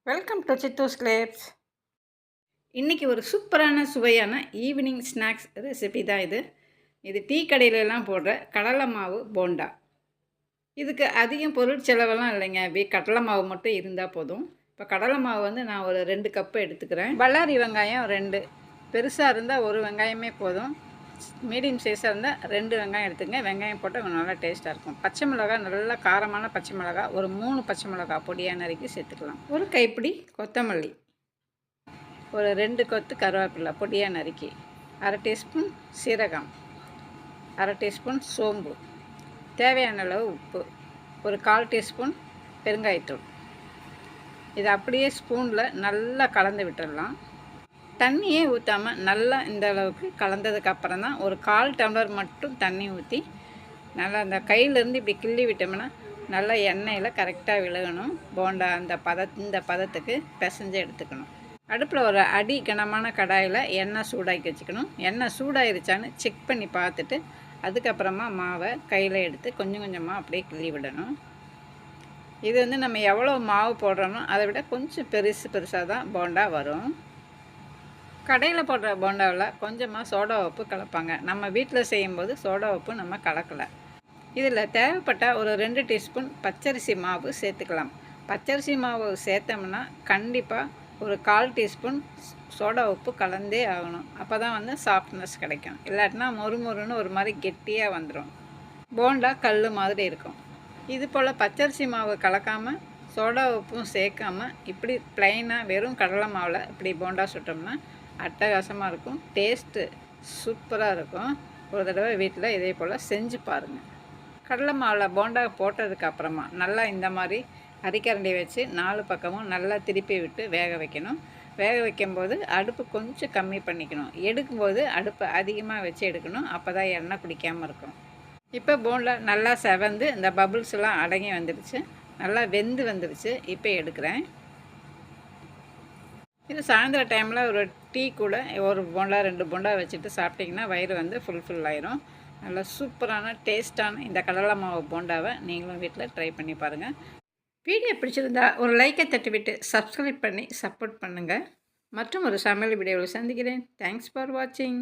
Welcome to சித்தூஸ் கிளேப்ஸ். இன்றைக்கி ஒரு சூப்பரான சுவையான ஈவினிங் ஸ்நாக்ஸ் ரெசிபி தான் இது. இது டீ கடையிலலாம் போடுற கடலை மாவு போண்டா. இதுக்கு அதிகம் பொருள் செலவெல்லாம் இல்லைங்க. கடலை மாவு மட்டும் இருந்தால் போதும். இப்போ கடலை மாவு வந்து நான் ஒரு 2 கப்பு எடுத்துக்கிறேன். பல்லாரி வெங்காயம் 2, பெருசாக இருந்தால் ஒரு வெங்காயமே போதும். மீடியம் சைஸாக இருந்தால் 2 வெங்காயம் எடுத்துங்க. வெங்காயம் போட்டால் கொஞ்சம் நல்லா டேஸ்ட்டாக இருக்கும். பச்சை மிளகாய், நல்லா காரமான பச்சை மிளகாய் ஒரு 3 பச்சை மிளகாய் பொடியாக நறுக்கி சேர்த்துக்கலாம். ஒரு கைப்பிடி கொத்தமல்லி, ஒரு 2 கொத்து கருவேப்பிலை பொடியாக நறுக்கி, அரை டீஸ்பூன் சீரகம், அரை டீஸ்பூன் சோம்பு, தேவையான அளவு உப்பு, ஒரு 1/4 டீஸ்பூன் பெருங்காயத்தூள். இதை அப்படியே ஸ்பூனில் நல்லா கலந்து விட்டுடலாம். தண்ணியே ஊற்றாமல் நல்லா இந்த அளவுக்கு கலந்ததுக்கப்புறம் தான் ஒரு 1/4 டம்ளர் மட்டும் தண்ணி ஊற்றி நல்லா அந்த கையிலேருந்து இப்படி கிள்ளி விட்டோம்னா நல்லா எண்ணெயில் கரெக்டாக விழுகணும். போண்டா இந்த பதத்துக்கு பிசைஞ்சு எடுத்துக்கணும். அடுப்பில் ஒரு அடி கனமான கடாயில் எண்ணெய் சூடாக்கி வச்சுக்கணும். எண்ணெய் சூடாயிருச்சான்னு செக் பண்ணி பார்த்துட்டு அதுக்கப்புறமா மாவை கையில் எடுத்து கொஞ்சம் கொஞ்சமாக அப்படியே கிள்ளி விடணும். இது வந்து நம்ம எவ்வளோ மாவு போடுறோமோ அதை விட கொஞ்சம் பெருசாக தான் போண்டா வரும். கடையில் போடுற போண்டாவில் கொஞ்சமாக சோடா உப்பு கலப்பாங்க. நம்ம வீட்டில் செய்யும்போது சோடா உப்பு நம்ம கலக்கலை. இதில் தேவைப்பட்டால் ஒரு 2 டீஸ்பூன் பச்சரிசி மாவு சேர்த்துக்கலாம். பச்சரிசி மாவு சேர்த்தோம்னா கண்டிப்பாக ஒரு 1/4 டீஸ்பூன் சோடா உப்பு கலந்தே ஆகணும். அப்போ தான் வந்து சாஃப்ட்னஸ் கிடைக்கும். இல்லாட்டினா மொறுமொறுன்னு ஒரு மாதிரி கெட்டியாக வந்துடும். போண்டா கல் மாதிரி இருக்கும். இது போல் பச்சரிசி மாவு கலக்காமல் சோடா உப்பும் சேர்க்காமல் இப்படி ப்ளைனாக வெறும் கடலை மாவில் இப்படி போண்டா சுட்டோம்னா அட்டகாசமாக இருக்கும். டேஸ்ட்டு சூப்பராக இருக்கும். ஒரு தடவை வீட்டில் இதே போல் செஞ்சு பாருங்கள். கடலை மாவில் போண்டா போட்டதுக்கப்புறமா நல்லா இந்த மாதிரி அரிக்கரண்டி வச்சு 4 பக்கமும் நல்லா திருப்பி விட்டு வேக வைக்கணும். வேக வைக்கும்போது அடுப்பு கொஞ்சம் கம்மி பண்ணிக்கணும். எடுக்கும்போது அடுப்பு அதிகமாக வச்சு எடுக்கணும். அப்போ தான் எண்ணெய் குடிக்காமல் இருக்கும். இப்போ போண்டா நல்லா செவந்து இந்த பபுள்ஸ்லாம் அடங்கி வந்துடுச்சு. நல்லா வெந்து வந்துடுச்சு. இப்போ எடுக்கிறேன். இது சாயந்தர டைமில் ஒரு டீ கூட ஒரு போண்டா 2 போண்டா வச்சுட்டு சாப்பிட்டிங்கன்னா வயிறு வந்து ஃபுல் ஆயிரும். நல்லா சூப்பரான டேஸ்ட்டான இந்த கடலை மாவு போண்டாவை நீங்களும் வீட்டில் ட்ரை பண்ணி பாருங்கள். வீடியோ பிடிச்சிருந்தா ஒரு லைக்கை தட்டிவிட்டு சப்ஸ்கிரைப் பண்ணி சப்போர்ட் பண்ணுங்கள். மற்றும் ஒரு சமையல் வீடியோவில் சந்திக்கிறேன். தேங்க்ஸ் ஃபார் வாட்சிங்.